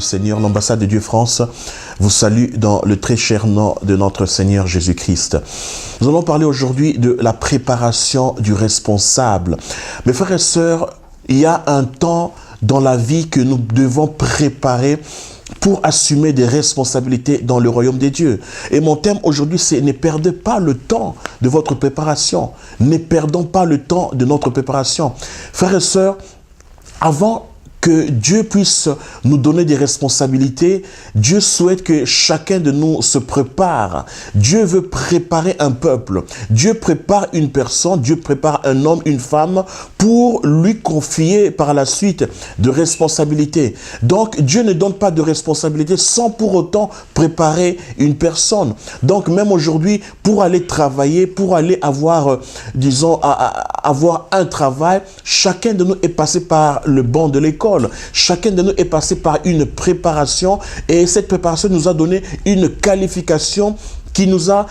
Seigneur, l'ambassade de Dieu France vous salue dans le très cher nom de notre Seigneur Jésus-Christ. Nous allons parler aujourd'hui de la préparation du responsable. Mes frères et sœurs, il y a un temps dans la vie que nous devons préparer pour assumer des responsabilités dans le royaume des dieux. Et mon thème aujourd'hui, c'est ne perdez pas le temps de votre préparation. Ne perdons pas le temps de notre préparation. Frères et sœurs, avant que Dieu puisse nous donner des responsabilités, Dieu souhaite que chacun de nous se prépare. Dieu veut préparer un peuple. Dieu prépare une personne, Dieu prépare un homme, une femme pour lui confier par la suite de responsabilités. Donc Dieu ne donne pas de responsabilités sans pour autant préparer une personne. Donc même aujourd'hui, pour aller travailler, pour aller avoir, disons, avoir un travail, chacun de nous est passé par le banc de l'école. Chacun de nous est passé par une préparation et cette préparation nous a donné une qualification qui nous a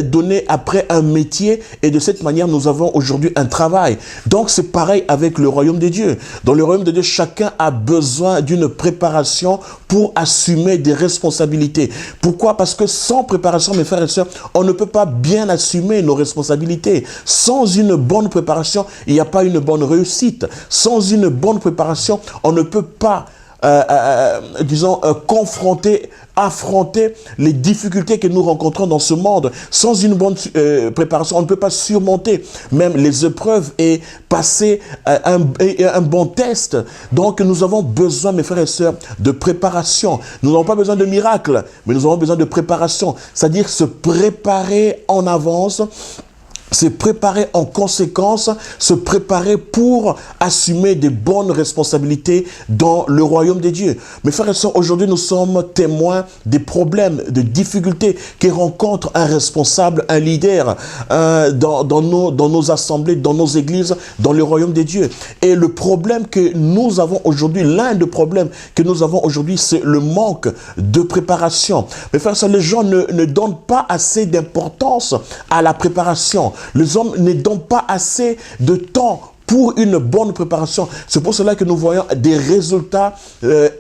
donné après un métier et de cette manière nous avons aujourd'hui un travail. Donc c'est pareil avec le royaume de Dieu. Dans le royaume de Dieu, chacun a besoin d'une préparation pour assumer des responsabilités. Pourquoi? Parce que sans préparation, mes frères et sœurs, on ne peut pas bien assumer nos responsabilités. Sans une bonne préparation, il n'y a pas une bonne réussite. Sans une bonne préparation, on ne peut pas disons, affronter les difficultés que nous rencontrons dans ce monde. Sans une bonne préparation, on ne peut pas surmonter même les épreuves et passer un bon test. Donc, nous avons besoin, mes frères et sœurs, de préparation. Nous n'avons pas besoin de miracles, mais nous avons besoin de préparation. C'est-à-dire se préparer en avance, se préparer en conséquence, se préparer pour assumer des bonnes responsabilités dans le royaume des dieux. Mes frères et sœurs, aujourd'hui nous sommes témoins des problèmes, des difficultés que rencontre un responsable, un leader dans nos assemblées, dans nos églises, dans le royaume des dieux. Et le problème que nous avons aujourd'hui, l'un des problèmes que nous avons aujourd'hui, c'est le manque de préparation. Mes frères et sœurs, les gens ne donnent pas assez d'importance à la préparation. Les hommes ne donnent pas assez de temps pour une bonne préparation. C'est pour cela que nous voyons des résultats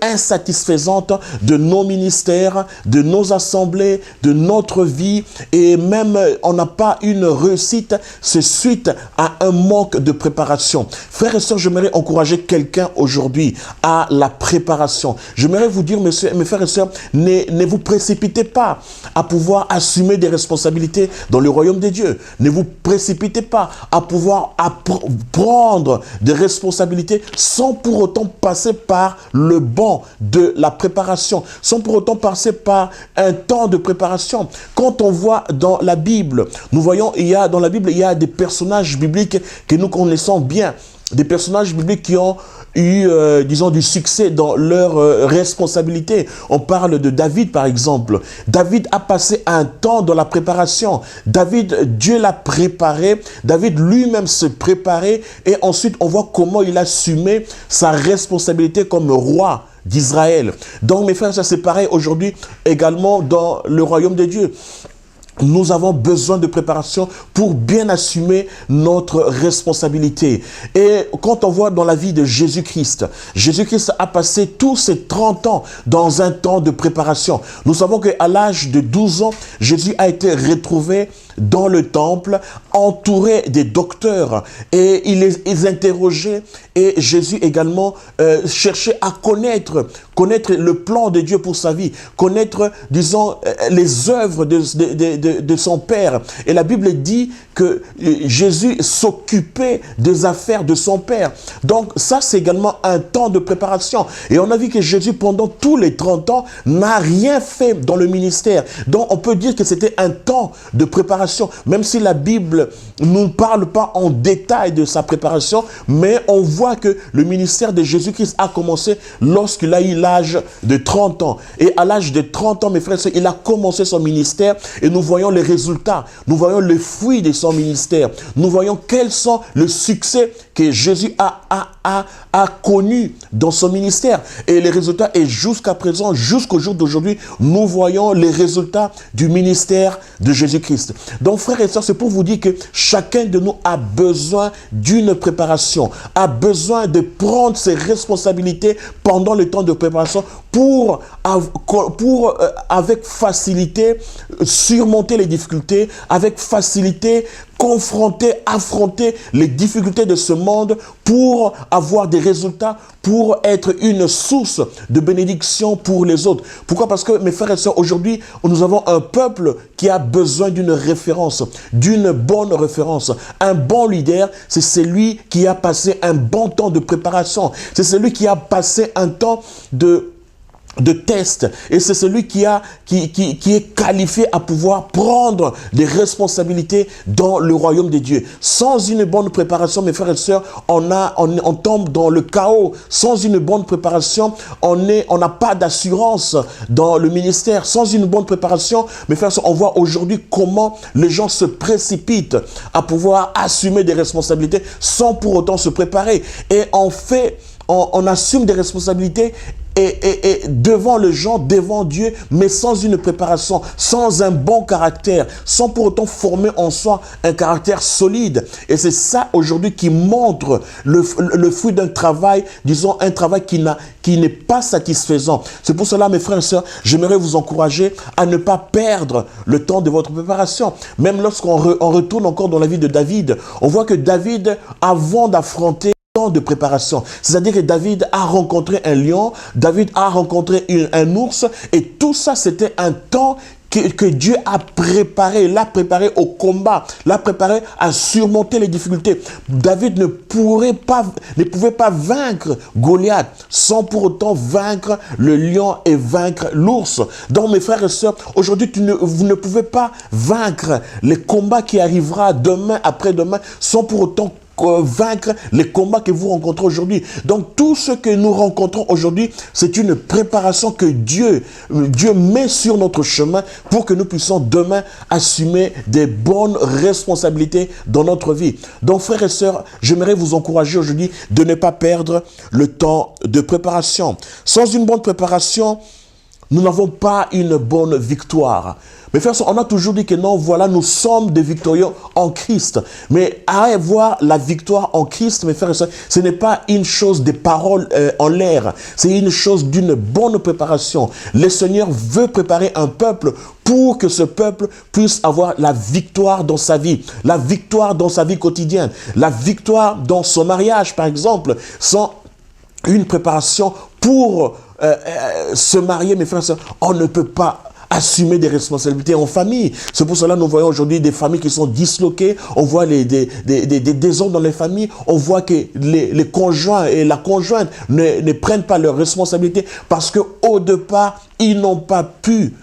insatisfaisants de nos ministères, de nos assemblées, de notre vie. Et même, on n'a pas une réussite, c'est suite à un manque de préparation. Frères et sœurs, j'aimerais encourager quelqu'un aujourd'hui à la préparation. J'aimerais vous dire, mes frères et sœurs, ne vous précipitez pas à pouvoir assumer des responsabilités dans le royaume des dieux. Ne vous précipitez pas à pouvoir prendre des responsabilités sans pour autant passer par le banc de la préparation, sans pour autant passer par un temps de préparation. Quand on voit dans la Bible, nous voyons, dans la Bible, il y a des personnages bibliques que nous connaissons bien, des personnages bibliques qui ont eu, disons, du succès dans leurs responsabilités. On parle de David, par exemple. David a passé un temps dans la préparation. David, Dieu l'a préparé. David lui-même se préparait. Et ensuite, on voit comment il a assumé sa responsabilité comme roi d'Israël. Donc, mes frères, ça c'est pareil aujourd'hui également dans le royaume de Dieu. Nous avons besoin de préparation pour bien assumer notre responsabilité. Et quand on voit dans la vie de Jésus-Christ, Jésus-Christ a passé tous ses 30 ans dans un temps de préparation. Nous savons qu'à l'âge de 12 ans, Jésus a été retrouvé dans le temple, entouré des docteurs. Et il les interrogeait. Et Jésus également cherchait à connaître le plan de Dieu pour sa vie, connaître, disons, les œuvres de son Père. Et la Bible dit que Jésus s'occupait des affaires de son Père. Donc ça, c'est également un temps de préparation. Et on a vu que Jésus, pendant tous les 30 ans, n'a rien fait dans le ministère. Donc on peut dire que c'était un temps de préparation, même si la Bible ne nous parle pas en détail de sa préparation, mais on voit que le ministère de Jésus-Christ a commencé lorsqu'il a eu l'âge de 30 ans. Et à l'âge de 30 ans, mes frères et sœurs, il a commencé son ministère et nous voyons les résultats, nous voyons les fruits de son ministère, nous voyons quels sont les succès que Jésus a a connu dans son ministère. Et les résultats, et jusqu'à présent, jusqu'au jour d'aujourd'hui, nous voyons les résultats du ministère de Jésus-Christ. Donc, frères et sœurs, c'est pour vous dire que chacun de nous a besoin d'une préparation, a besoin de prendre ses responsabilités pendant le temps de préparation pour avec facilité, surmonter les difficultés, avec facilité, affronter les difficultés de ce monde pour avoir des résultats, pour être une source de bénédiction pour les autres. Pourquoi? Parce que, mes frères et sœurs, aujourd'hui, nous avons un peuple qui a besoin d'une référence, d'une bonne référence. Un bon leader, c'est celui qui a passé un bon temps de préparation. C'est celui qui a passé un temps de test, et c'est celui qui est qualifié à pouvoir prendre des responsabilités dans le royaume de Dieu. Sans une bonne préparation, mes frères et sœurs, on tombe dans le chaos. Sans une bonne préparation, on n'a pas d'assurance dans le ministère. Sans une bonne préparation, mes frères et sœurs, on voit aujourd'hui comment les gens se précipitent à pouvoir assumer des responsabilités sans pour autant se préparer. Et on assume des responsabilités et devant les gens, devant Dieu, mais sans une préparation, sans un bon caractère, sans pour autant former en soi un caractère solide. Et c'est ça aujourd'hui qui montre le fruit d'un travail, disons un travail qui n'est pas satisfaisant. C'est pour cela, mes frères et sœurs, j'aimerais vous encourager à ne pas perdre le temps de votre préparation. Même lorsqu'on retourne encore dans la vie de David, on voit que David, avant d'affronter de préparation. C'est-à-dire que David a rencontré un lion, David a rencontré un ours, et tout ça, c'était un temps que Dieu a préparé, l'a préparé au combat, l'a préparé à surmonter les difficultés. David ne pouvait pas vaincre Goliath sans pour autant vaincre le lion et vaincre l'ours. Donc, mes frères et sœurs, aujourd'hui, vous ne pouvez pas vaincre les combats qui arrivera demain, après-demain, sans pour autant vaincre les combats que vous rencontrez aujourd'hui. Donc, tout ce que nous rencontrons aujourd'hui, c'est une préparation que Dieu met sur notre chemin pour que nous puissions demain assumer des bonnes responsabilités dans notre vie. Donc, frères et sœurs, j'aimerais vous encourager aujourd'hui de ne pas perdre le temps de préparation. Sans une bonne préparation, nous n'avons pas une bonne victoire. Mais frères, on a toujours dit que non, voilà, nous sommes des victorieux en Christ. Mais à avoir la victoire en Christ, mes frères et sœurs, ce n'est pas une chose des paroles en l'air. C'est une chose d'une bonne préparation. Le Seigneur veut préparer un peuple pour que ce peuple puisse avoir la victoire dans sa vie, la victoire dans sa vie quotidienne, la victoire dans son mariage, par exemple, sans une préparation pour se marier, mes frères et sœurs, on ne peut pas assumer des responsabilités en famille. C'est pour cela que nous voyons aujourd'hui des familles qui sont disloquées, on voit des désordres dans les familles, on voit que les conjoints et la conjointe ne prennent pas leurs responsabilités parce qu'au départ, ils n'ont pas pu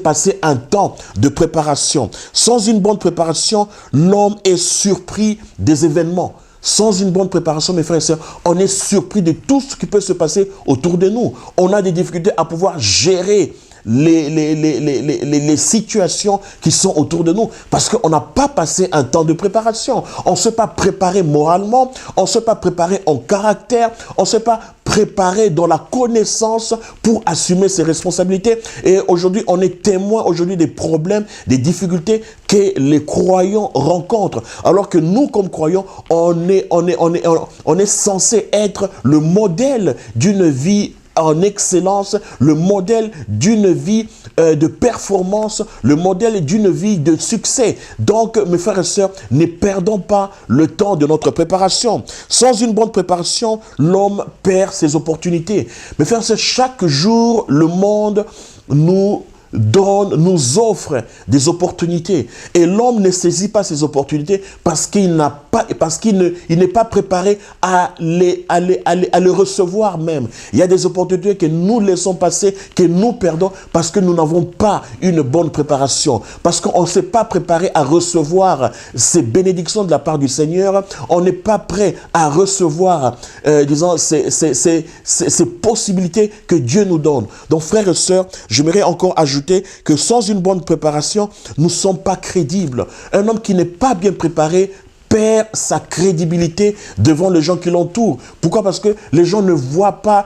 passer un temps de préparation. Sans une bonne préparation, l'homme est surpris des événements. Sans une bonne préparation, mes frères et sœurs, on est surpris de tout ce qui peut se passer autour de nous. On a des difficultés à pouvoir gérer les situations qui sont autour de nous parce qu'on n'a pas passé un temps de préparation. On ne s'est pas préparé moralement, on ne s'est pas préparé en caractère, on ne s'est pas préparé dans la connaissance pour assumer ses responsabilités. Et aujourd'hui, on est témoin aujourd'hui des problèmes, des difficultés que les croyants rencontrent. Alors que nous, comme croyants, on est censé être le modèle d'une vie en excellence, le modèle d'une vie de performance, le modèle d'une vie de succès. Donc, mes frères et sœurs, ne perdons pas le temps de notre préparation. Sans une bonne préparation, l'homme perd ses opportunités. Mes frères et sœurs, chaque jour, le monde nous offre des opportunités. Et l'homme ne saisit pas ces opportunités parce qu'il n'est pas préparé à les recevoir même. Il y a des opportunités que nous laissons passer, que nous perdons parce que nous n'avons pas une bonne préparation. Parce qu'on ne s'est pas préparé à recevoir ces bénédictions de la part du Seigneur. On n'est pas prêt à recevoir, disons, ces possibilités que Dieu nous donne. Donc, frères et sœurs, j'aimerais encore ajouter que sans une bonne préparation, nous ne sommes pas crédibles. Un homme qui n'est pas bien préparé perd sa crédibilité devant les gens qui l'entourent. Pourquoi? Parce que les gens ne voient pas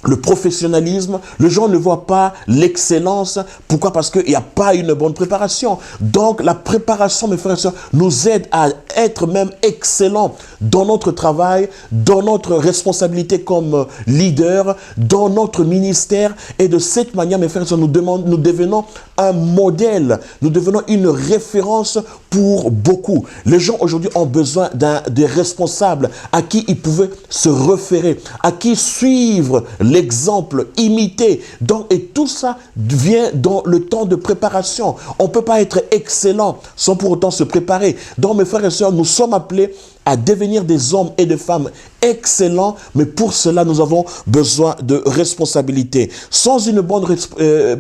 le professionnalisme, les gens ne voient pas l'excellence. Pourquoi? Parce qu'il n'y a pas une bonne préparation. Donc, la préparation, mes frères et sœurs, nous aide à être même excellents dans notre travail, dans notre responsabilité comme leader, dans notre ministère. Et de cette manière, mes frères et sœurs, nous devenons un modèle, nous devenons une référence pour beaucoup. Les gens aujourd'hui ont besoin des responsables à qui ils pouvaient se référer, à qui suivre l'exemple, imiter. Donc, et tout ça vient dans le temps de préparation. On ne peut pas être excellent sans pour autant se préparer. Donc, mes frères et sœurs, nous sommes appelés à devenir des hommes et des femmes excellents, mais pour cela, nous avons besoin de responsabilité. Sans une bonne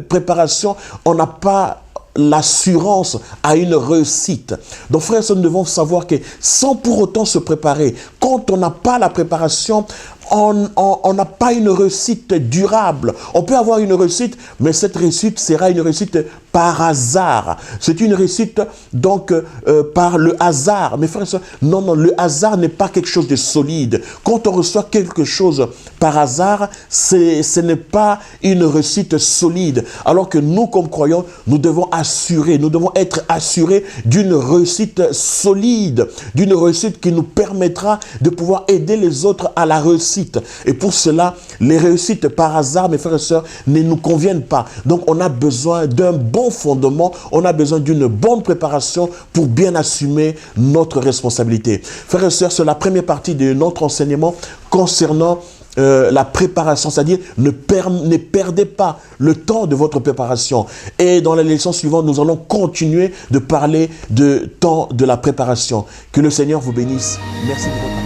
préparation, on n'a pas l'assurance à une réussite. Donc, frères et sœurs, nous devons savoir que sans pour autant se préparer, quand on n'a pas la préparation, on n'a pas une réussite durable. On peut avoir une réussite, mais cette réussite sera une réussite par hasard. C'est une réussite donc par le hasard. Mes frères et sœurs, non, le hasard n'est pas quelque chose de solide. Quand on reçoit quelque chose par hasard, ce n'est pas une réussite solide. Alors que nous, comme croyants, nous devons être assurés d'une réussite solide, d'une réussite qui nous permettra de pouvoir aider les autres à la réussite. Et pour cela, les réussites par hasard, mes frères et sœurs, ne nous conviennent pas. Donc, on a besoin d'un bon fondement, on a besoin d'une bonne préparation pour bien assumer notre responsabilité. Frères et sœurs, c'est la première partie de notre enseignement concernant la préparation, c'est-à-dire ne perdez pas le temps de votre préparation. Et dans la leçon suivante, nous allons continuer de parler de temps de la préparation. Que le Seigneur vous bénisse. Merci de votre attention.